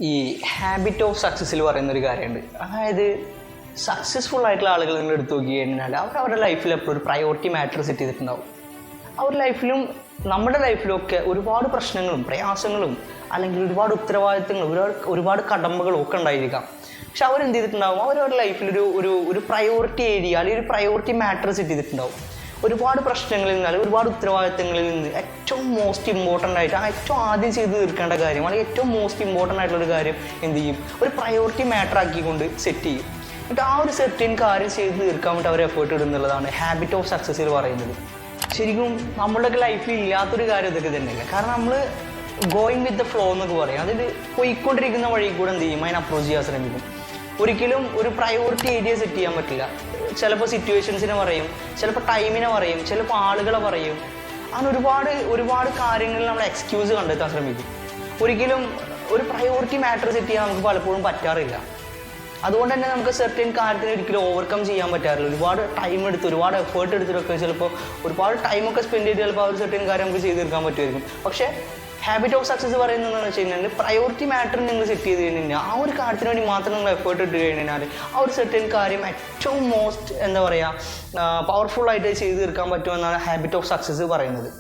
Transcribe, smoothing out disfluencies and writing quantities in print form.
ഈ habit of സക്സസ്സിൽ പറയുന്നൊരു കാര്യമുണ്ട്. അതായത് സക്സസ്ഫുൾ ആയിട്ടുള്ള ആളുകൾ നിങ്ങൾ എടുത്തു നോക്കി കഴിഞ്ഞാൽ അവരുടെ ലൈഫിൽ എപ്പോഴും ഒരു പ്രയോറിറ്റി മാറ്റർ സെറ്റ് ചെയ്തിട്ടുണ്ടാവും. അവരുടെ ലൈഫിലും നമ്മുടെ ലൈഫിലും ഒക്കെ ഒരുപാട് പ്രശ്നങ്ങളും പ്രയാസങ്ങളും അല്ലെങ്കിൽ ഒരുപാട് ഉത്തരവാദിത്തങ്ങളും ഒരുപാട് കടമ്പകളും ഒക്കെ ഉണ്ടായിരിക്കാം. പക്ഷെ അവരെന്ത് ചെയ്തിട്ടുണ്ടാവും, അവരവരുടെ ലൈഫിൽ ഒരു പ്രയോറിറ്റി ഏരിയ അല്ലെങ്കിൽ ഒരു പ്രയോറിറ്റി മാറ്റർ സെറ്റ് ചെയ്തിട്ടുണ്ടാവും. ഒരുപാട് പ്രശ്നങ്ങളിൽ നിന്ന് അല്ലെങ്കിൽ ഒരുപാട് ഉത്തരവാദിത്തങ്ങളിൽ നിന്ന് ഏറ്റവും മോസ്റ്റ് ഇമ്പോർട്ടൻ്റ് ആയിട്ട് ഏറ്റവും ആദ്യം ചെയ്ത് തീർക്കേണ്ട കാര്യം അല്ലെങ്കിൽ ഏറ്റവും മോസ്റ്റ് ഇമ്പോർട്ടൻ്റ് ആയിട്ടുള്ളൊരു കാര്യം എന്ത് ചെയ്യും, ഒരു പ്രയോറിറ്റി മാറ്റർ ആക്കിക്കൊണ്ട് സെറ്റ് ചെയ്യും. എന്നിട്ട് ആ ഒരു സെർട്ടൻ കാര്യം ചെയ്ത് തീർക്കാൻ വേണ്ടി അവർ എഫേർട്ട് ഇടുന്നുള്ളതാണ് ഹാബിറ്റ് ഓഫ് സക്സസ്സിൽ പറയുന്നത്. ശരിക്കും നമ്മുടെയൊക്കെ ലൈഫിൽ ഇല്ലാത്തൊരു കാര്യം ഇതൊക്കെ തന്നെയല്ല. കാരണം നമ്മൾ ഗോയിങ് വിത്ത് ദ ഫ്ലോ എന്നൊക്കെ പറയും. അതിൽ പോയിക്കൊണ്ടിരിക്കുന്ന വഴി കൂടെ എന്ത് ചെയ്യും, അതിനെ അപ്രോച്ച് ചെയ്യാൻ ശ്രമിക്കും. ഒരിക്കലും ഒരു പ്രയോറിറ്റി ഏരിയ സെറ്റ് ചെയ്യാൻ പറ്റില്ല. ചിലപ്പോൾ സിറ്റുവേഷൻസിനെ പറയും, ചിലപ്പോൾ ടൈമിനെ പറയും, ചിലപ്പോൾ ആളുകളെ പറയും. അങ്ങനെ ഒരുപാട് കാര്യങ്ങളിൽ നമ്മൾ എക്സ്ക്യൂസ് കണ്ടെത്താൻ ശ്രമിക്കും. ഒരിക്കലും ഒരു പ്രയോറിറ്റി മാറ്റർ സെറ്റ് ചെയ്യാൻ നമുക്ക് പലപ്പോഴും പറ്റാറില്ല. അതുകൊണ്ട് തന്നെ നമുക്ക് സെർട്ടൻ കാര്യത്തിന് ഒരിക്കലും ഓവർകം ചെയ്യാൻ പറ്റാറില്ല. ഒരുപാട് ടൈം എടുത്ത് ഒരുപാട് എഫേർട്ട് എടുത്തിട്ടൊക്കെ ചിലപ്പോൾ ഒരുപാട് ടൈമൊക്കെ സ്പെൻഡ് ചെയ്ത് ചിലപ്പോൾ ആ ഒരു സെർട്ടൻ കാര്യം നമുക്ക് ചെയ്ത് തീർക്കാൻ പറ്റുമായിരിക്കും. പക്ഷേ ഹാബിറ്റ് ഓഫ് സക്സസ് പറയുന്നതെന്ന് വെച്ച് കഴിഞ്ഞാൽ പ്രയോറിറ്റി മാറ്റർ നിങ്ങൾ സെറ്റ് ചെയ്ത് കഴിഞ്ഞാൽ ആ ഒരു കാര്യത്തിന് വേണ്ടി മാത്രം നിങ്ങൾ എഫേർട്ട് ഇട്ട് കഴിഞ്ഞാൽ ആ ഒരു സെർട്ടൻ കാര്യം ഏറ്റവും മോസ്റ്റ് എന്താ പറയുക പവർഫുള്ളായിട്ട് ചെയ്ത് തീർക്കാൻ പറ്റുമെന്നാണ് ഹാബിറ്റ് ഓഫ് സക്സസ് പറയുന്നത്.